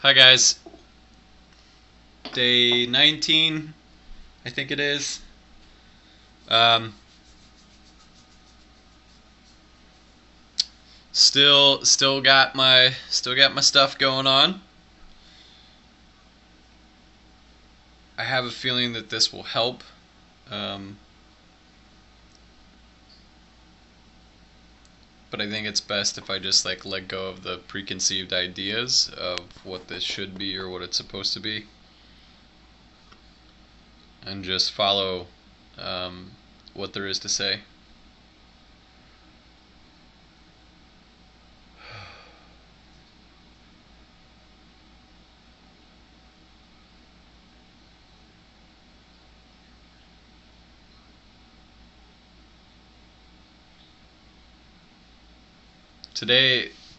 Hi guys, day 19, I think it is. Um, still got my stuff going on. I have a feeling that this will help. Um, but I think it's best if I just like let go of the preconceived ideas of what this should be or what it's supposed to be, and just follow um, what there is to say.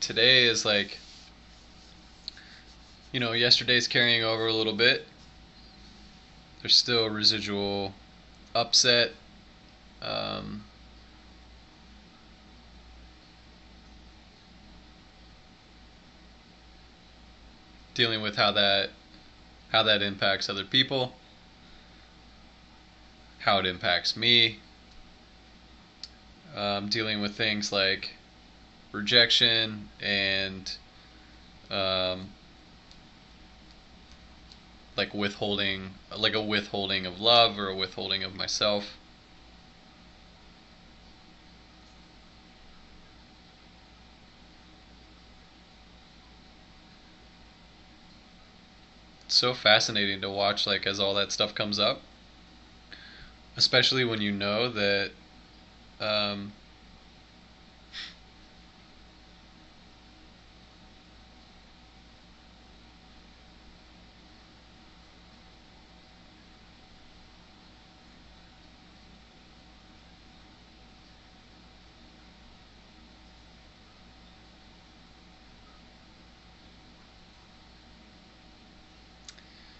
Today is like, yesterday's carrying over a little bit. There's still residual upset. Um, Dealing with how that impacts other people, how it impacts me. Dealing with things like rejection and um, like withholding, like a withholding of love or a withholding of myself. It's so fascinating to watch, like as all that stuff comes up, especially when you know that um,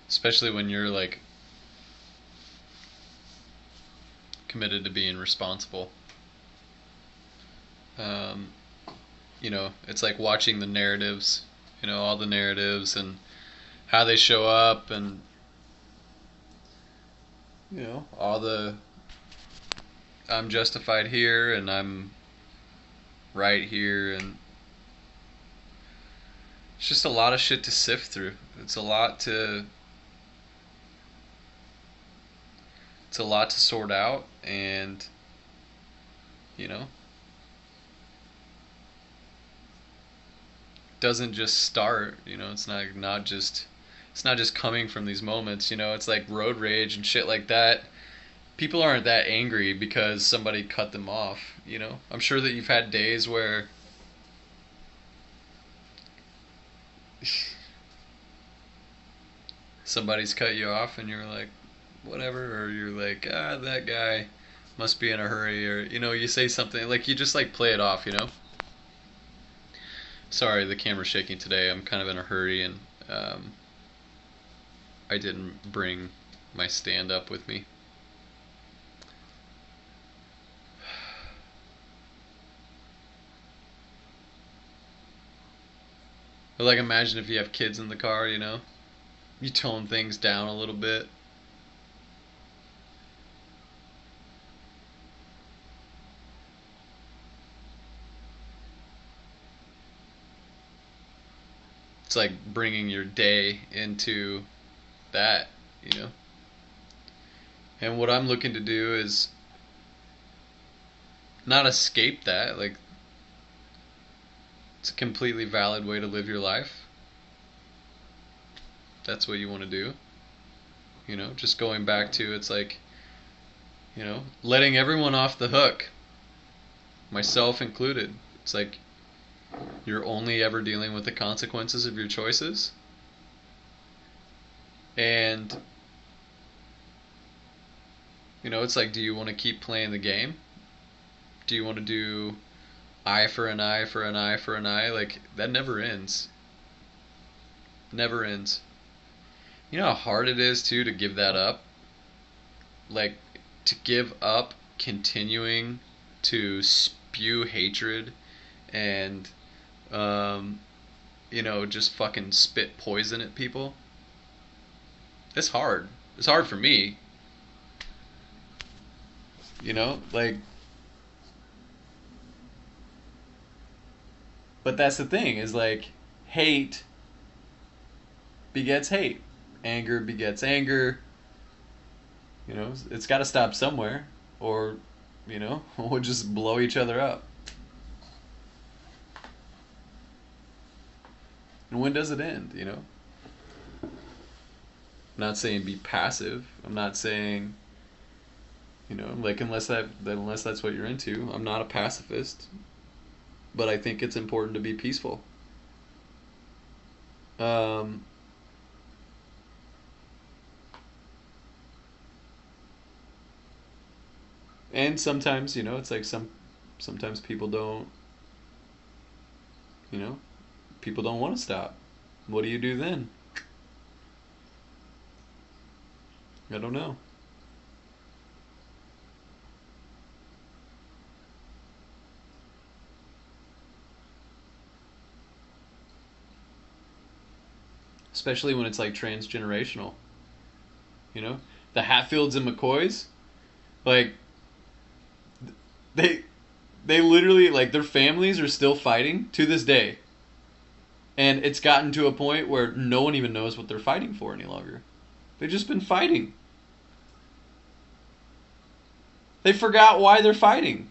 especially when you're like committed to being responsible. Um, it's like watching the narratives, all the narratives and how they show up, and all the I'm justified here and I'm right here, and it's just a lot of shit to sift through. It's a lot to sort out, and you know, doesn't just start, it's not just coming from these moments, it's like road rage and shit like that. People aren't that angry because somebody cut them off. I'm sure that you've had days where somebody's cut you off and you're like, whatever, or you're like, that guy must be in a hurry, or you say something like, you just like play it off. Sorry, the camera's shaking today. I'm kind of in a hurry, and I didn't bring my stand up with me. But like, imagine if you have kids in the car. You tone things down a little bit. It's like bringing your day into that. And what I'm looking to do is not escape that. Like, it's a completely valid way to live your life. That's what you want to do. Just going back to, it's like, letting everyone off the hook, myself included. It's like you're only ever dealing with the consequences of your choices. And, it's like, do you want to keep playing the game? Do you want to do eye for an eye for an eye for an eye? Like, that never ends. Never ends. You know how hard it is, too, to give that up? Like, to give up continuing to spew hatred and um, just fucking spit poison at people. It's hard. It's hard for me, like, but that's the thing is like hate begets hate. Anger begets anger. It's got to stop somewhere or, we'll just blow each other up. And when does it end, I'm not saying be passive. I'm not saying, like unless that's what you're into. I'm not a pacifist, but I think it's important to be peaceful. Um, and sometimes, it's like sometimes you know, people don't want to stop. What do you do then? I don't know. Especially when it's like transgenerational. You know, the Hatfields and McCoys, like they they literally like their families are still fighting to this day, and it's gotten to a point where no one even knows what they're fighting for any longer. They've just been fighting. They forgot why they're fighting.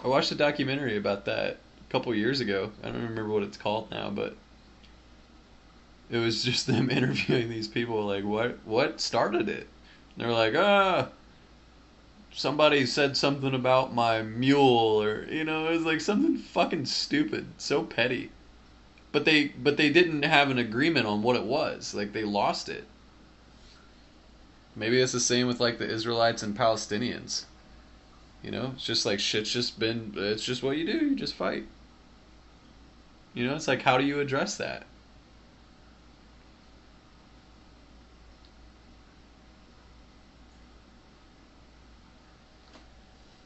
I watched a documentary about that a couple years ago. I don't remember what it's called now, but it was just them interviewing these people like what started it? And they're like, somebody said something about my mule, or it was like something fucking stupid, so petty. But they didn't have an agreement on what it was. Like they lost it. Maybe it's the same with like the Israelites and Palestinians. It's just like it's just what you do. You just fight. It's like how do you address that?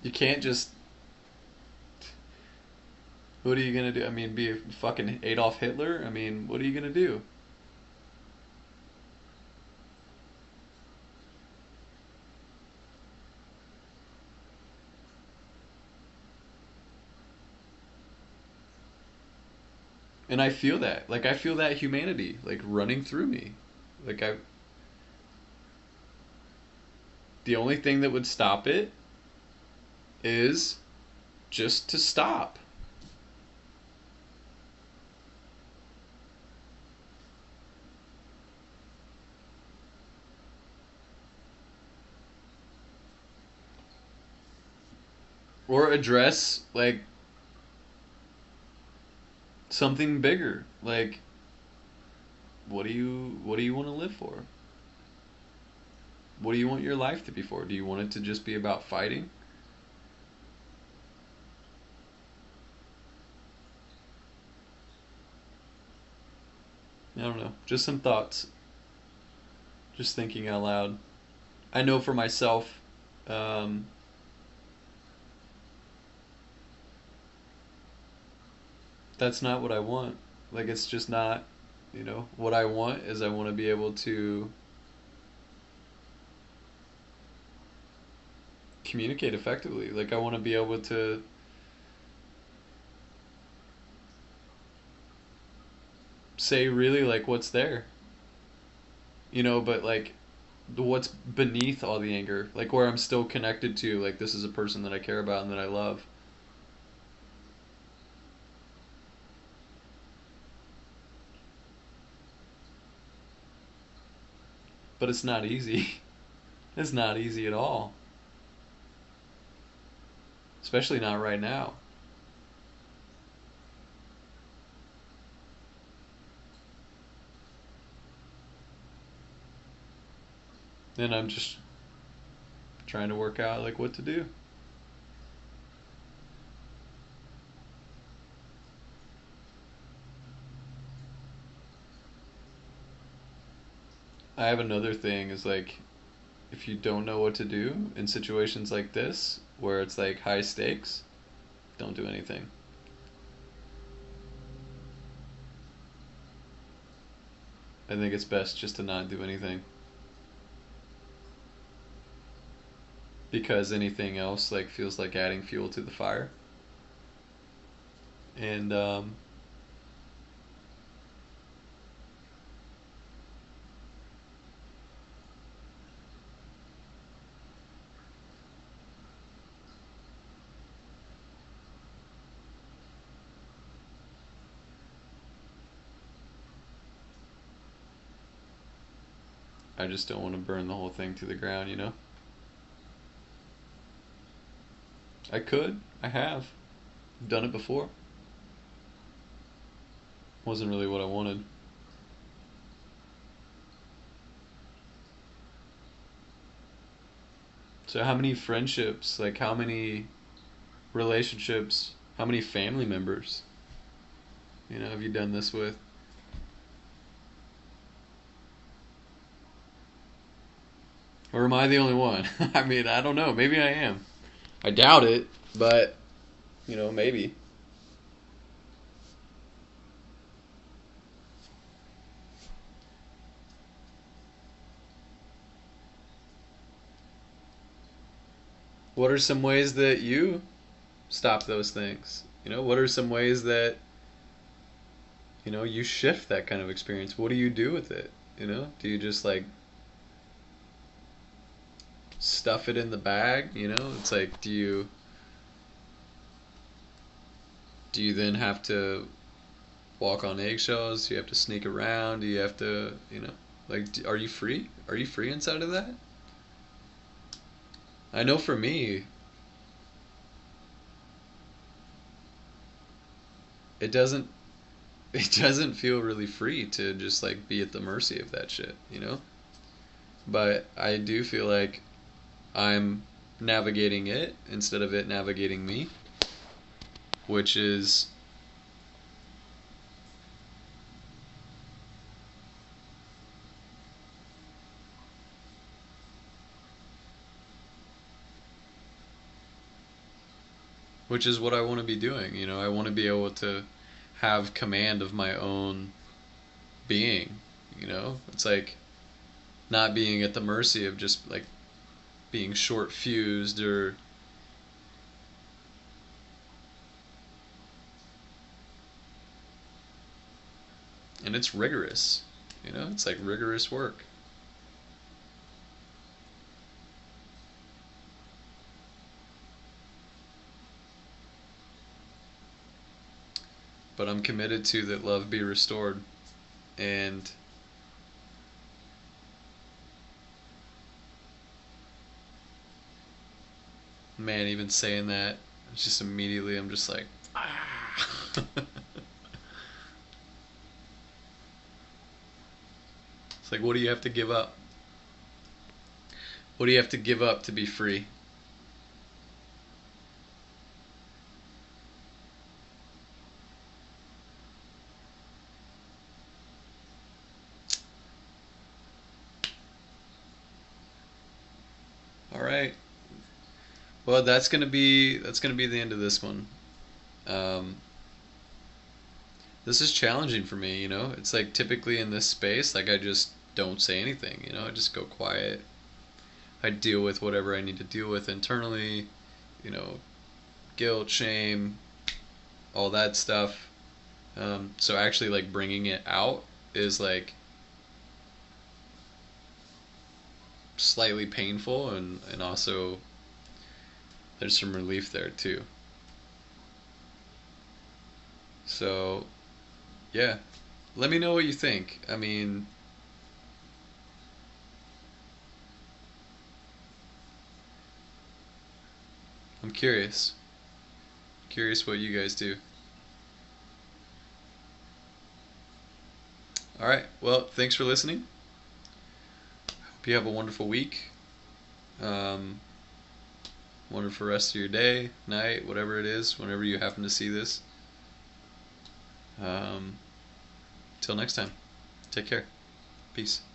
You can't just. What are you gonna do? I mean, be a fucking Adolf Hitler? I mean, what are you gonna do? And I feel that. Like I feel that humanity like running through me. Like I the only thing that would stop it is just to stop. Or address like something bigger. Like what do you want to live for? What do you want your life to be for? Do you want it to just be about fighting? I don't know. Just some thoughts. Just thinking out loud. I know for myself, um, that's not what I want. Like it's just not, what I want is I want to be able to communicate effectively. Like I want to be able to say really like what's there. But like what's beneath all the anger, like where I'm still connected to like this is a person that I care about and that I love. But it's not easy. It's not easy at all. Especially not right now. And I'm just trying to work out like what to do. I have another thing is like if you don't know what to do in situations like this, where it's like high stakes, don't do anything. I think it's best just to not do anything. Because anything else like feels like adding fuel to the fire. And I just don't want to burn the whole thing to the ground, you know? I could. I have. I've done it before. Wasn't really what I wanted. So how many friendships, like how many relationships, how many family members, have you done this with? Or am I the only one? I mean, I don't know. Maybe I am. I doubt it, but, maybe. What are some ways that you stop those things? What are some ways that, you shift that kind of experience? What do you do with it? Do you just like stuff it in the bag? It's like, do you then have to walk on eggshells? Do you have to sneak around? Do you have to, like, are you free? Are you free inside of that? I know for me, it doesn't it doesn't feel really free to just like be at the mercy of that shit. But I do feel like I'm navigating it instead of it navigating me, which is what I want to be doing. I want to be able to have command of my own being. It's like not being at the mercy of just like being short fused or and it's rigorous. It's like rigorous work. But I'm committed to that love be restored. And man, even saying that, it's just immediately I'm just like, ah. It's like, what do you have to give up? What do you have to give up to be free? All right. Well, that's gonna be the end of this one. Um, this is challenging for me. It's like typically in this space, like I just don't say anything. I just go quiet. I deal with whatever I need to deal with internally. You know, guilt, shame, all that stuff. So actually, like bringing it out is like slightly painful, and also there's some relief there too. So yeah, let me know what you think. I mean, I'm curious what you guys do. All right, well, thanks for listening. Hope you have a wonderful week. um, Wonderful rest of your day, night, whatever it is, whenever you happen to see this. um, Till next time, take care. Peace.